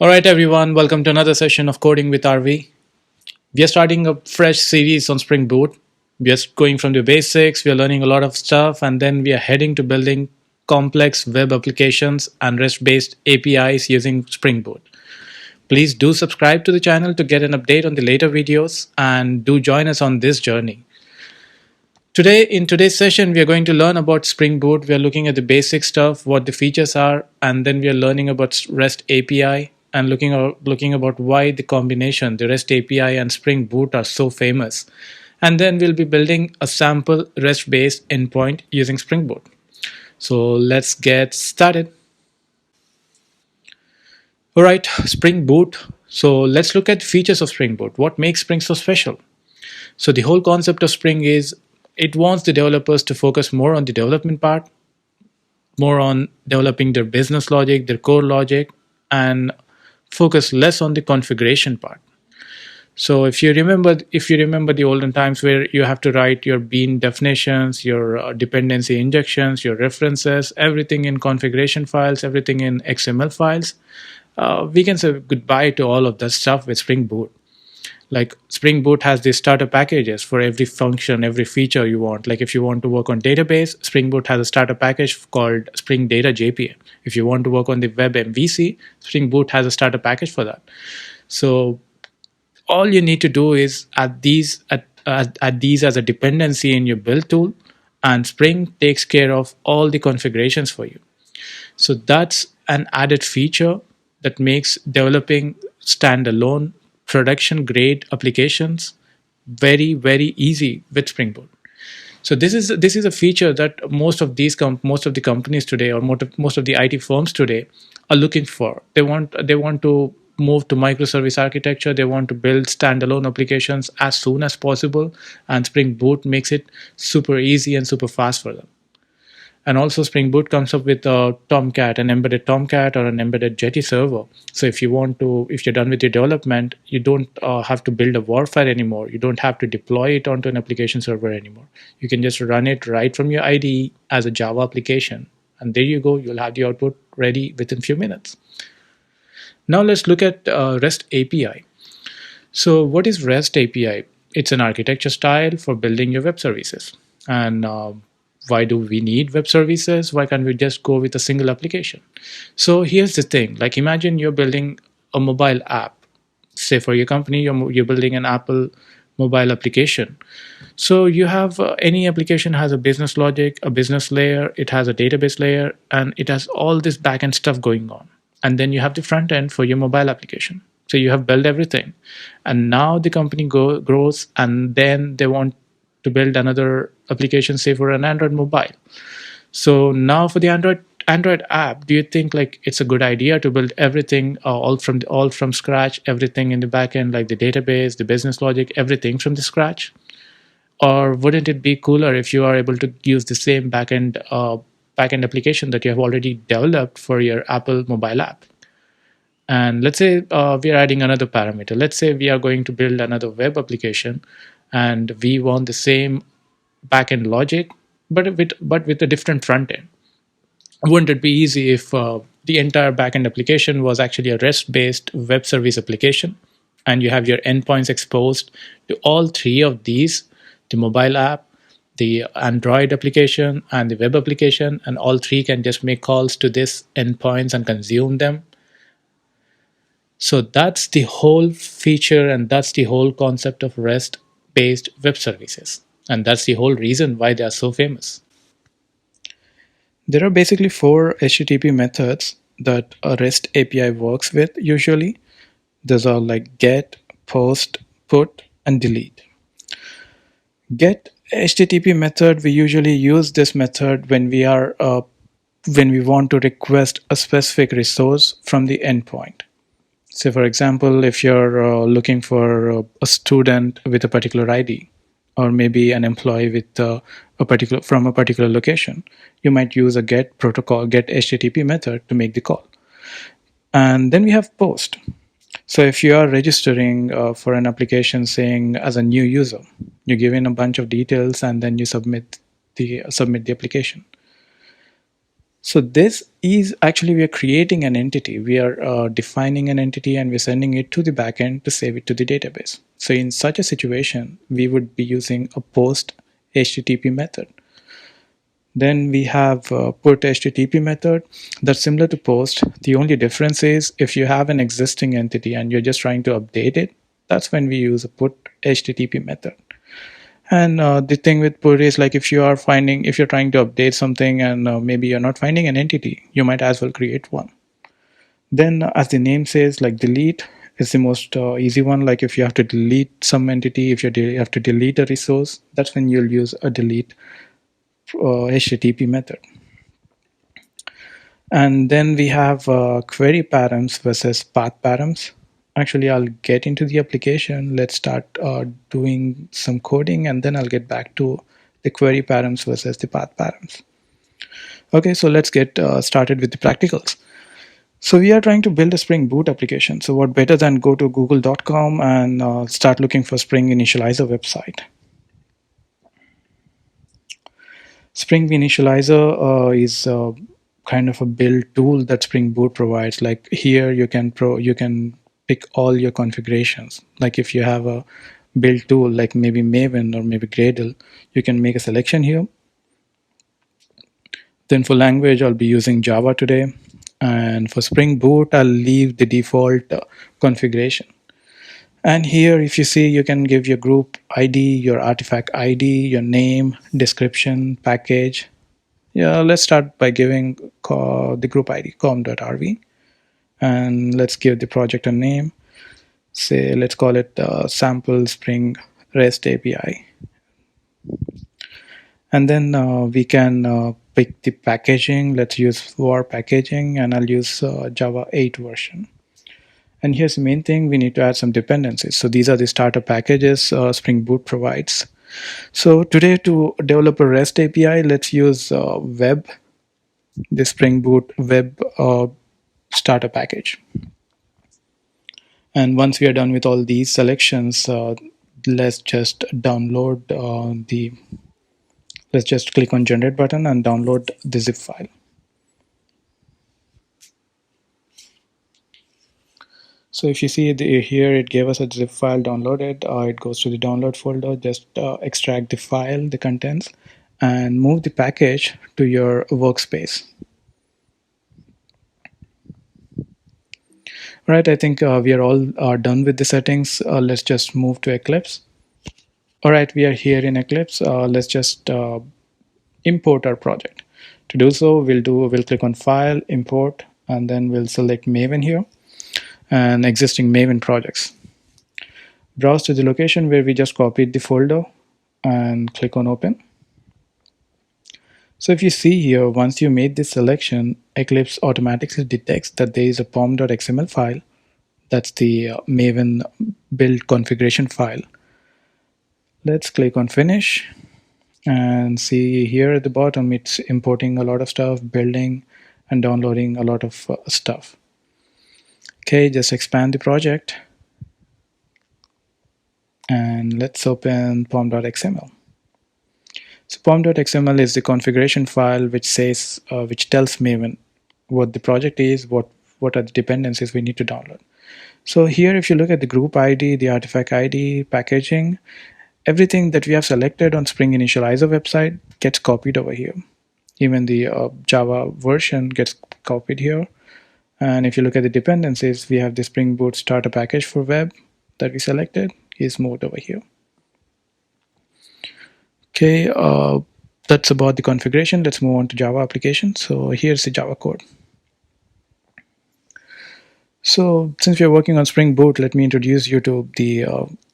All right, everyone, welcome to another session of Coding with RV. We are starting a fresh series on Spring Boot. We are going from the basics, we are learning a lot of stuff, and then we are heading to building complex web applications and REST based APIs using Spring Boot. Please do subscribe to the channel to get an update on the later videos and do join us on this journey. In today's session, we are going to learn about Spring Boot. We are looking at the basic stuff, what the features are, and then we are learning about REST API and looking about why the combination, the REST API and Spring Boot are so famous. And then we'll be building a sample REST-based endpoint using Spring Boot. So let's get started. All right, Spring Boot. So let's look at features of Spring Boot. What makes Spring so special? So the whole concept of Spring is it wants the developers to focus more on the development part, more on developing their business logic, their core logic, and focus less on the configuration part. So if you remember the olden times where you have to write your bean definitions, your dependency injections, your references, everything in configuration files, everything in XML files, we can say goodbye to all of that stuff with Spring Boot. Like Spring Boot has these starter packages for every function, every feature you want. Like if you want to work on database, Spring Boot has a starter package called Spring Data JPA. If you want to work on the web MVC, Spring Boot has a starter package for that. So all you need to do is add these as a dependency in your build tool, and Spring takes care of all the configurations for you. So that's an added feature that makes developing standalone production grade applications very easy with Spring Boot. So this is a feature that most of the companies today, or most of the IT firms today, are looking for. They want to move to microservice architecture. They want to build standalone applications as soon as possible, and Spring Boot makes it super easy and super fast for them. And also Spring Boot comes up with a Tomcat, an embedded Tomcat or an embedded Jetty server. So if you're done with your development, you don't have to build a warfare anymore. You don't have to deploy it onto an application server anymore. You can just run it right from your IDE as a Java application. And there you go, you'll have the output ready within a few minutes. Now let's look at REST API. So what is REST API? It's an architecture style for building your web services. And why do we need web services? Why can't we just go with a single application? So here's the thing. Like imagine you're building a mobile app. Say for your company, you're building an Apple mobile application. So you have any application has a business logic, a business layer, it has a database layer, and it has all this backend stuff going on. And then you have the front end for your mobile application. So you have built everything. And now the company grows, and then they want to build another application, say for an Android mobile. So now for the Android app, do you think like it's a good idea to build everything all from scratch, everything in the backend, like the database, the business logic, everything from the scratch? Or wouldn't it be cooler if you are able to use the same backend application that you have already developed for your Apple mobile app? And let's say we are adding another parameter. Let's say we are going to build another web application, and we want the same backend logic, but with a different front end. Wouldn't it be easy if the entire backend application was actually a REST-based web service application, and you have your endpoints exposed to all three of these: the mobile app, the Android application, and the web application, and all three can just make calls to these endpoints and consume them? So that's the whole feature, and that's the whole concept of REST based web services. And that's the whole reason why they are so famous. There are basically four HTTP methods that a REST API works with usually. Those are like get, post, put, and delete. Get HTTP method, we usually use this method when we want to request a specific resource from the endpoint. Say, for example, if you're looking for a student with a particular ID, or maybe an employee with from a particular location, you might use a get protocol, get HTTP method to make the call. And then we have post. So if you are registering for an application, saying as a new user, you give in a bunch of details and then you submit the application. So this is actually, we are creating an entity. We are defining an entity and we're sending it to the backend to save it to the database. So in such a situation, we would be using a post HTTP method. Then we have put HTTP method that's similar to post. The only difference is if you have an existing entity and you're just trying to update it, that's when we use a put HTTP method. And the thing with put is like if you're trying to update something and maybe you're not finding an entity, you might as well create one. Then as the name says, like delete is the most easy one. Like if you have to delete some entity, if you have to delete a resource, that's when you'll use a delete HTTP method. And then we have query params versus path params. Actually, I'll get into the application. Let's start doing some coding, and then I'll get back to the query params versus the path params. Okay, so let's get started with the practicals. So we are trying to build a Spring Boot application. So what better than go to google.com and start looking for Spring Initializer website. Spring Initializer is kind of a build tool that Spring Boot provides. Like here, you can pick all your configurations. Like if you have a build tool, like maybe Maven or maybe Gradle, you can make a selection here. Then for language, I'll be using Java today. And for Spring Boot, I'll leave the default configuration. And here, if you see, you can give your group ID, your artifact ID, your name, description, package. Yeah, let's start by giving the group ID com.rv, and let's give the project a name. Say, let's call it sample Spring REST API. And then we can pick the packaging. Let's use war packaging, and I'll use Java 8 version. And here's the main thing, we need to add some dependencies. So these are the starter packages Spring Boot provides. So today to develop a REST API, let's use web, the Spring Boot web starter package. And once we are done with all these selections, let's just let's just click on generate button and download the zip file. So if you see here, it gave us a zip file downloaded. It goes to the download folder. Just extract the file, the contents, and move the package to your workspace. All right, I think we are all done with the settings. Let's just move to Eclipse. All right, we are here in Eclipse. Let's just import our project. To do so, we'll click on File, Import, and then we'll select Maven here and existing Maven projects. Browse to the location where we just copied the folder and click on Open. So if you see here, once you made this selection, Eclipse automatically detects that there is a pom.xml file. That's the Maven build configuration file. Let's click on Finish and see here at the bottom, it's importing a lot of stuff, building and downloading a lot of stuff. Okay, just expand the project and let's open pom.xml. So pom.xml is the configuration file which says, which tells Maven what the project is, what are the dependencies we need to download. So here, if you look at the group ID, the artifact ID, packaging, everything that we have selected on Spring Initializer website gets copied over here. Even the Java version gets copied here. And if you look at the dependencies, we have the Spring Boot starter package for web that we selected is moved over here. Okay, that's about the configuration. Let's move on to Java application. So here's the Java code. So since we are working on Spring Boot, let me introduce you to the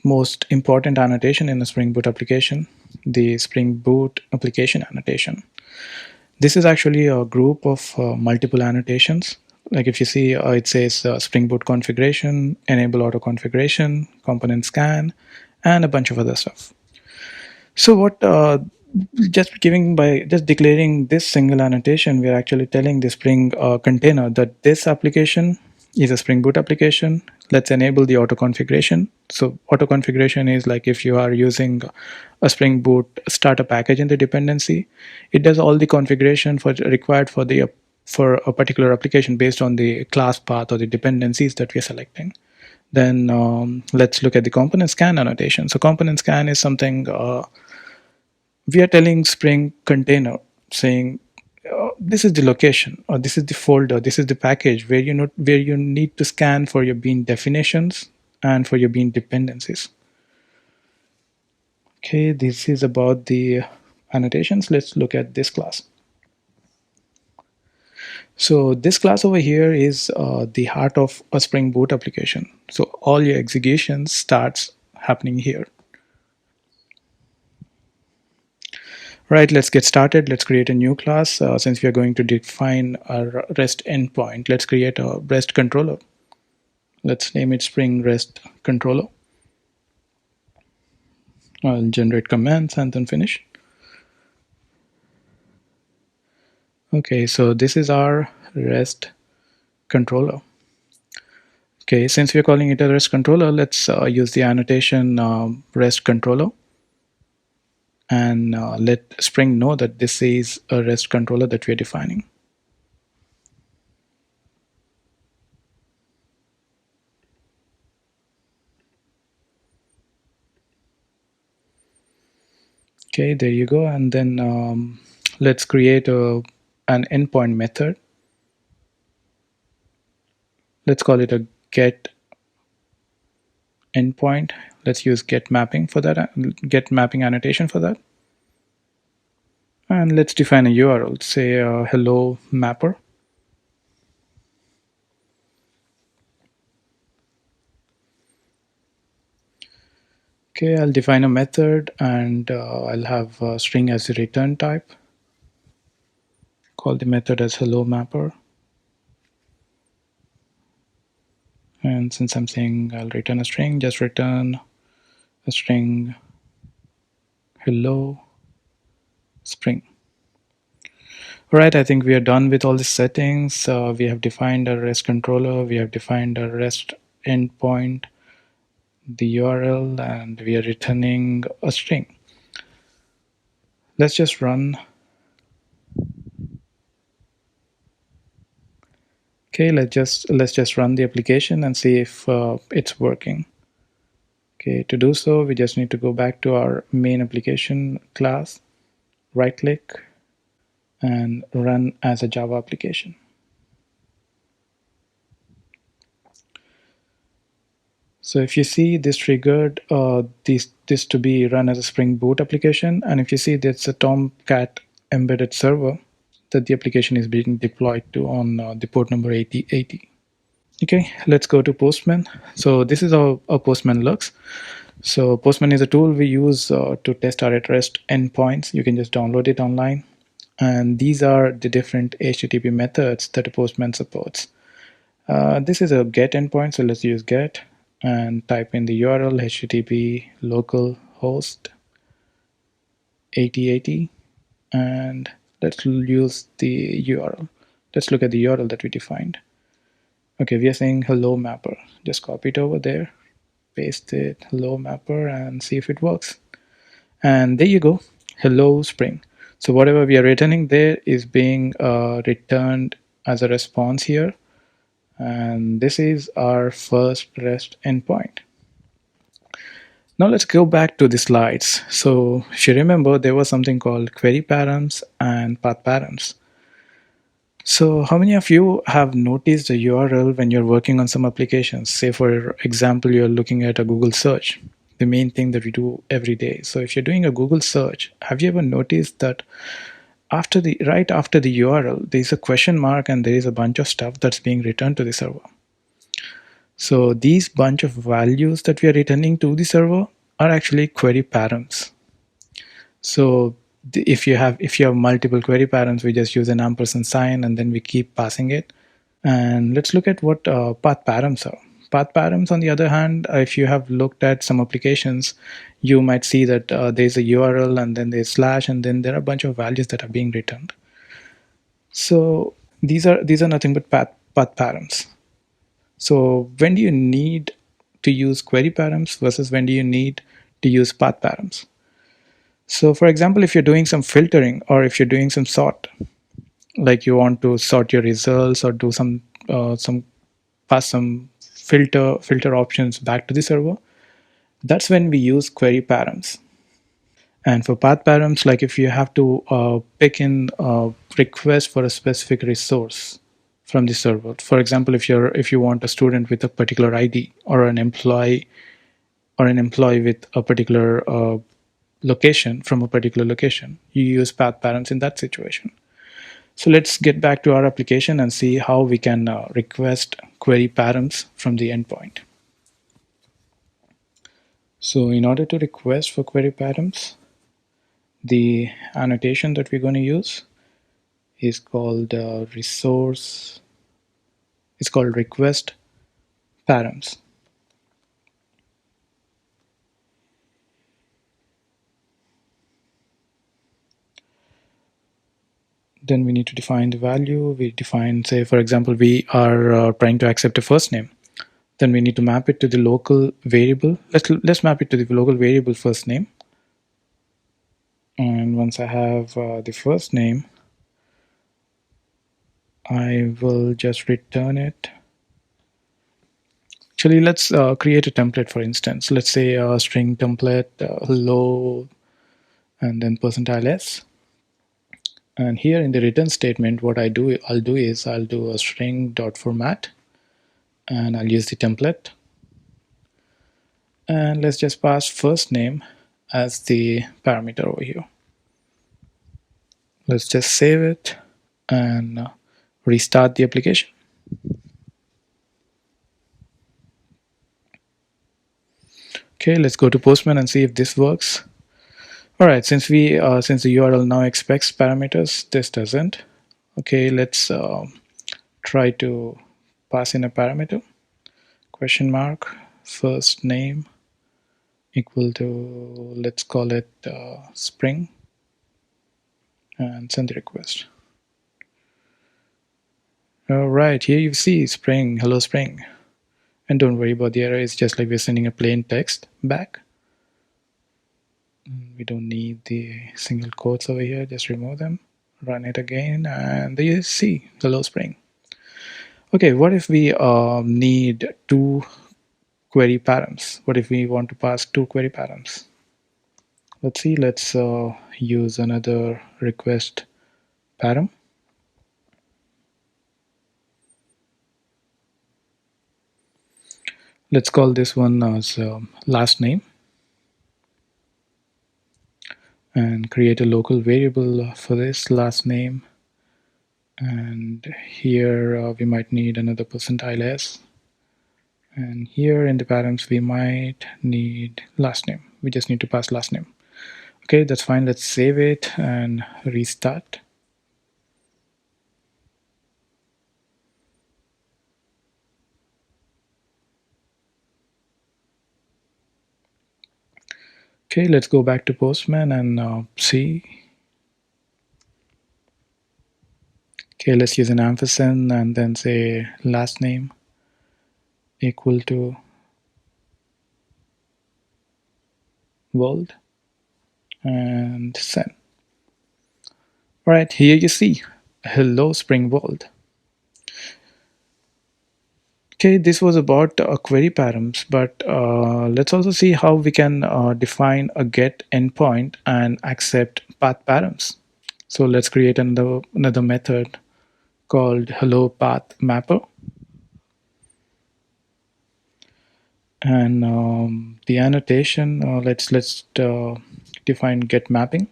most important annotation in the Spring Boot application, the Spring Boot application annotation. This is actually a group of multiple annotations. Like if you see, it says Spring Boot configuration, enable auto configuration, component scan, and a bunch of other stuff. So what just declaring this single annotation, we are actually telling the Spring container that this application is a Spring Boot application. Let's enable the auto configuration. So auto configuration is like if you are using a Spring Boot starter package in the dependency, it does all the configuration for required for a particular application based on the class path or the dependencies that we are selecting. Then let's look at the component scan annotation. So component scan is something we are telling Spring container saying this is the location or this is the folder, this is the package where you need to scan for your bean definitions and for your bean dependencies. Okay, this is about the annotations. Let's look at this class. So this class over here is the heart of a Spring Boot application. So all your execution starts happening here. Right, let's get started. Let's create a new class. Since we are going to define a REST endpoint, let's create a REST controller. Let's name it Spring REST controller. I'll generate commands and then finish. Okay, so this is our REST controller. Okay, since we're calling it a REST controller, let's use the annotation REST controller and let Spring know that this is a REST controller that we're defining. Okay, there you go. And then let's create an endpoint method. Let's call it a get endpoint. Let's use get mapping for that, get mapping annotation for that. And let's define a URL, say hello mapper. Okay, I'll define a method and I'll have a string as a return type. Call the method as hello mapper. And since I'm saying I'll return a string, just return a string hello Spring. All right, I think we are done with all the settings. We have defined a REST controller, we have defined a REST endpoint, the URL, and we are returning a string. Let's just run. Okay, let's just run the application and see if it's working. Okay, to do so, we just need to go back to our main application class, right click, and run as a Java application. So if you see this triggered this to be run as a Spring Boot application, and if you see that's a Tomcat embedded server that the application is being deployed to on the port number 8080. Okay, let's go to Postman. So this is how a Postman looks. So Postman is a tool we use to test our REST endpoints. You can just download it online. And these are the different HTTP methods that a Postman supports. This is a get endpoint, so let's use get and type in the URL http localhost 8080 and let's use the URL. Let's look at the URL that we defined. Okay, we are saying hello mapper. Just copy it over there, paste it, hello mapper, and see if it works. And there you go, hello Spring. So whatever we are returning there is being returned as a response here. And this is our first REST endpoint. Now let's go back to the slides. So if you remember, there was something called query params and path params. So how many of you have noticed a URL when you're working on some applications? Say for example, you're looking at a Google search, the main thing that we do every day. So if you're doing a Google search, have you ever noticed that right after the URL, there's a question mark and there is a bunch of stuff that's being returned to the server. So these bunch of values that we are returning to the server are actually query params. So if you have multiple query params, we just use an ampersand sign and then we keep passing it. And let's look at what path params are. Path params, on the other hand, if you have looked at some applications, you might see that there's a URL and then there's slash and then there are a bunch of values that are being returned. So these are nothing but path params. So when do you need to use query params versus when do you need to use path params? So for example, if you're doing some filtering or if you're doing some sort, like you want to sort your results or do some pass some filter options back to the server, that's when we use query params. And for path params, like if you have to pick in a request for a specific resource from the server, for example, if you want a student with a particular ID or an employee with a particular location from a particular location, you use path params in that situation. So let's get back to our application and see how we can request query params from the endpoint. So in order to request for query params, the annotation that we're going to use is called resource. It's called request params. Then we need to define the value. We define, say, for example, we are trying to accept a first name. Then we need to map it to the local variable. Let's map it to the local variable first name. And once I have the first name, I will just return it. Actually, let's create a template, for instance. Let's say a string template, hello, and then %s. And here in the return statement, what I'll do is I'll do a string.format, and I'll use the template. And let's just pass first name as the parameter over here. Let's just save it and restart the application. Okay, let's go to Postman and see if this works. All right, since the URL now expects parameters, this doesn't. Okay, let's try to pass in a parameter, question mark, first name equal to, let's call it spring, and send the request. All right, here you see spring, hello spring. And don't worry about the error, it's just like we're sending a plain text back. We don't need the single quotes over here, just remove them, run it again, and there you see hello spring. Okay, what if we need two query params? What if we want to pass two query params? Let's see, let's use another request param. Let's call this one as last name and create a local variable for this last name. And here we might need another %s. And here in the params, we might need last name. We just need to pass last name. Okay, that's fine. Let's save it and restart. Okay, let's go back to Postman and see. Okay, let's use an ampersand and then say last name equal to world and send. All right, here you see hello spring world. Okay, this was about query params, but let's also see how we can define a get endpoint and accept path params. So let's create another method called hello path mapper, and the annotation. Let's define get mapping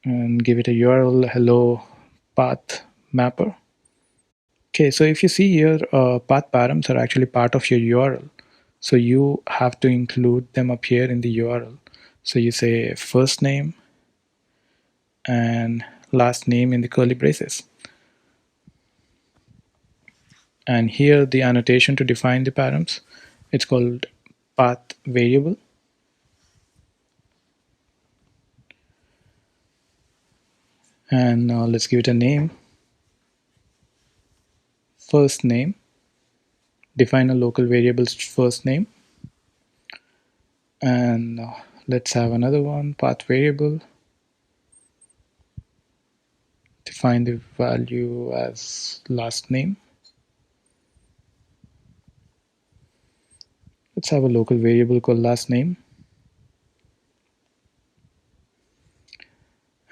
and give it a URL hello path mapper. Okay, so if you see here, path params are actually part of your URL. So you have to include them up here in the URL. So you say first name and last name in the curly braces. And here the annotation to define the params, it's called path variable. And let's give it a name, first name, define a local variable's first name, and let's have another one, path variable, define the value as last name. Let's have a local variable called last name.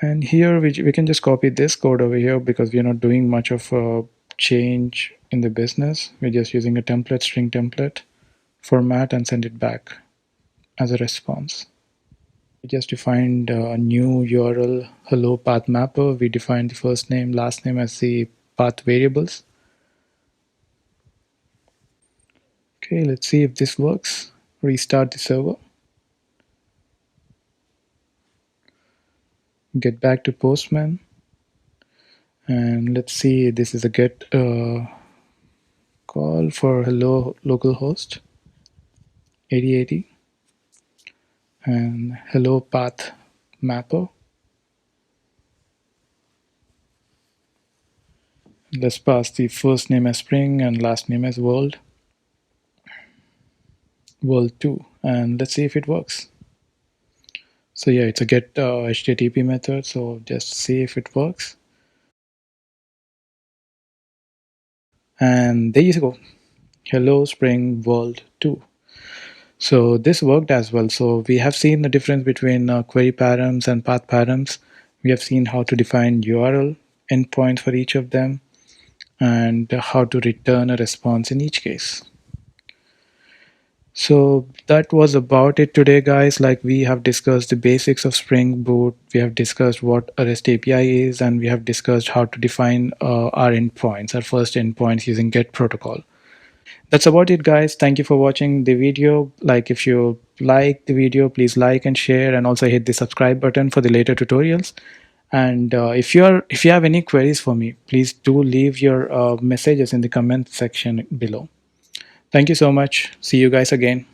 And here we can just copy this code over here because we're not doing much of a change in the business. We're just using a template, string template format, and send it back as a response. We just defined a new URL hello path mapper. We defined the first name, last name as the path variables. Okay, let's see if this works. Restart the server. Get back to Postman. And let's see, this is a get call for hello localhost 8080 and hello path mapper. Let's pass the first name as Spring and last name as World 2, and let's see if it works. So yeah, it's a get HTTP method, so just see if it works. And there you go, hello Spring World 2. So this worked as well. So we have seen the difference between query params and path params. We have seen how to define URL endpoints for each of them and how to return a response in each case. So that was about it today, guys. Like, we have discussed the basics of Spring Boot, we have discussed what a REST API is, and we have discussed how to define our endpoints, our first endpoints using GET protocol. That's about it, guys. Thank you for watching the video. Like, if you like the video, please like and share, and also hit the subscribe button for the later tutorials. And if you have any queries for me, please do leave your messages in the comment section below. Thank you so much. See you guys again.